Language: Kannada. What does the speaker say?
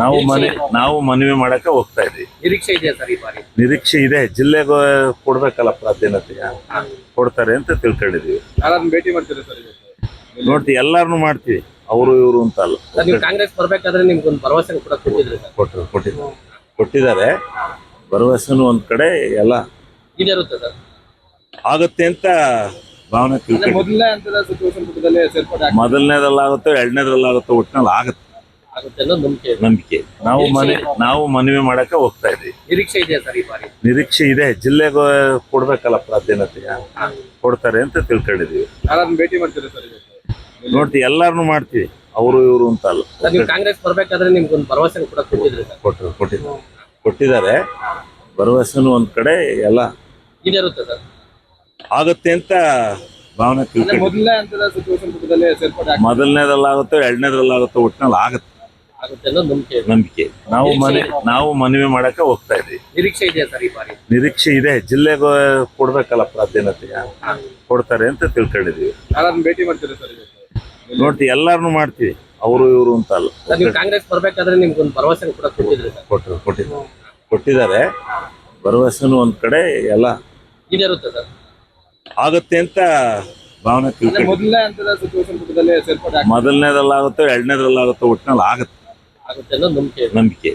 ನಾವು ಮನವಿ ಮಾಡಕ್ಕೆ ಹೋಗ್ತಾ ಇದ್ವಿ. ನಿರೀಕ್ಷೆ ಇದೆಯಾ ಸರ್ ಈ ಬಾರಿ? ನಿರೀಕ್ಷೆ ಇದೆ, ಜಿಲ್ಲೆಗೆ ಕೊಡ್ಬೇಕಲ್ಲ ಪ್ರಾಧಾನ್ಯತೆ, ಕೊಡ್ತಾರೆ ಅಂತ ತಿಳ್ಕೊಂಡಿದೀವಿ. ಯಾರನ್ನ ಭೇಟಿ ಮಾಡ್ತೀರಾ ಸರ್? ನೋಡ್ತೀವಿ, ಎಲ್ಲಾರನು ಮಾಡ್ತೀವಿ, ಅವರು ಇವರು ಅಂತ ಅಲ್ಲ. ನೀವು ಕಾಂಗ್ರೆಸ್ ಬರ್ಬೇಕಾದ್ರೆ ನಿಮ್ಗೊಂದು ಭರವಸೆ ಕೂಡ ಕೊಟ್ಟಿದ್ರಿ ಸರ್? ಕೊಟ್ಟಿದ್ದಾರೆ ಭರವಸೆನೂ ಒಂದ್ ಕಡೆ ಎಲ್ಲ ಈಡೇರುತ್ತೆ ಸರ್ ಆಗುತ್ತೆ ಅಂತ ಭಾವನೆ ತಿಳ್ಕೊಂಡು. ಮೊದಲನೇ ಹಂತದ ಸಚಿವ ಸಂಪುಟದಲ್ಲಿ ಸೇರ್ಪಡೆ ಮೊದಲನೇದಲ್ಲಾಗುತ್ತೋ ಎರಡನೇದಲ್ಲಾಗುತ್ತೋ ಒಟ್ಟಿನಲ್ಲಿ ಆಗುತ್ತೆ ಅನ್ನೋ ನಂಬಿಕೆ. ನಾವು ಮನವಿ ಮಾಡಕ್ಕೆ ಹೋಗ್ತಾ ಇದ್ವಿ. ನಿರೀಕ್ಷೆ ಇದೆಯಾ ಸರ್ ಈ ಬಾರಿ? ನಿರೀಕ್ಷೆ ಇದೆ, ಜಿಲ್ಲೆಗೆ ಕೊಡ್ಬೇಕಲ್ಲ ಪ್ರಾಧಾನ್ಯತೆ, ಕೊಡ್ತಾರೆ ಅಂತ ತಿಳ್ಕೊಂಡಿದೀವಿ. ಯಾರನ್ನ ಭೇಟಿ ಮಾಡ್ತೀರಾ ಸರ್? ನೋಡ್ತೀವಿ, ಎಲ್ಲಾರನು ಮಾಡ್ತೀವಿ, ಅವರು ಇವರು ಅಂತ ಅಲ್ಲ. ನೀವು ಕಾಂಗ್ರೆಸ್ ಬರ್ಬೇಕಾದ್ರೆ ನಿಮ್ಗೊಂದು ಭರವಸೆ ಕೂಡ ಕೊಟ್ಟಿದ್ರಿ ಸರ್? ಕೊಟ್ಟಿದ್ದಾರೆ ಭರವಸೆನೂ ಒಂದ್ ಕಡೆ ಎಲ್ಲ ಈಡೇರುತ್ತೆ ಸರ್ ಆಗುತ್ತೆ ಅಂತ ಭಾವನೆ ತಿಳ್ಕೊಂಡು. ಮೊದಲನೇ ಹಂತದ ಸಚಿವ ಸಂಪುಟದಲ್ಲಿ ಸೇರ್ಪಡೆ ಮೊದಲನೇದಲ್ಲಾಗುತ್ತೋ ಎರಡನೇದಲ್ಲಾಗುತ್ತೋ ಒಟ್ಟಿನಲ್ಲಿ ಆಗುತ್ತೆ ಅನ್ನೋ ನಂಬಿಕೆ. ನಾವು ಮನವಿ ಮಾಡಕ್ಕೆ ಹೋಗ್ತಾ ಇದ್ವಿ. ನಿರೀಕ್ಷೆ ಇದೆಯಾ ಸರ್ ಈ ಬಾರಿ? ನಿರೀಕ್ಷೆ ಇದೆ, ಜಿಲ್ಲೆಗೆ ಕೊಡ್ಬೇಕಲ್ಲ ಪ್ರಾಧಾನ್ಯತೆ, ಕೊಡ್ತಾರೆ ಅಂತ ತಿಳ್ಕೊಂಡಿದೀವಿ. ಯಾರನ್ನ ಭೇಟಿ ಮಾಡ್ತೀರಾ ಸರ್? ನೋಡ್ತೀವಿ, ಎಲ್ಲಾರನು ಮಾಡ್ತೀವಿ, ಅವರು ಇವರು ಅಂತ ಅಲ್ಲ. ನೀವು ಕಾಂಗ್ರೆಸ್ ಬರ್ಬೇಕಾದ್ರೆ ನಿಮ್ಗೊಂದು ಭರವಸೆ ಕೂಡ ಕೊಟ್ಟಿದ್ರಿ ಸರ್? ಕೊಟ್ಟಿದ್ದಾರೆ ಭರವಸೆನೂ ಒಂದ್ ಕಡೆ ಎಲ್ಲ ಈಡೇರುತ್ತೆ ಸರ್ ಆಗುತ್ತೆ ಅಂತ ಭಾವನೆ ತಿಳ್ಕೊಂಡು. ಮೊದಲನೇ ಹಂತದ ಸಚಿವ ಸಂಪುಟದಲ್ಲಿ ಸೇರ್ಪಡೆ ಮೊದಲನೇದಲ್ಲಾಗುತ್ತೋ ಎರಡನೇದಲ್ಲಾಗುತ್ತೋ ಒಟ್ಟಿನಲ್ಲಿ ಆಗುತ್ತೆ ಅನ್ನೋ ನಂಬಿಕೆ.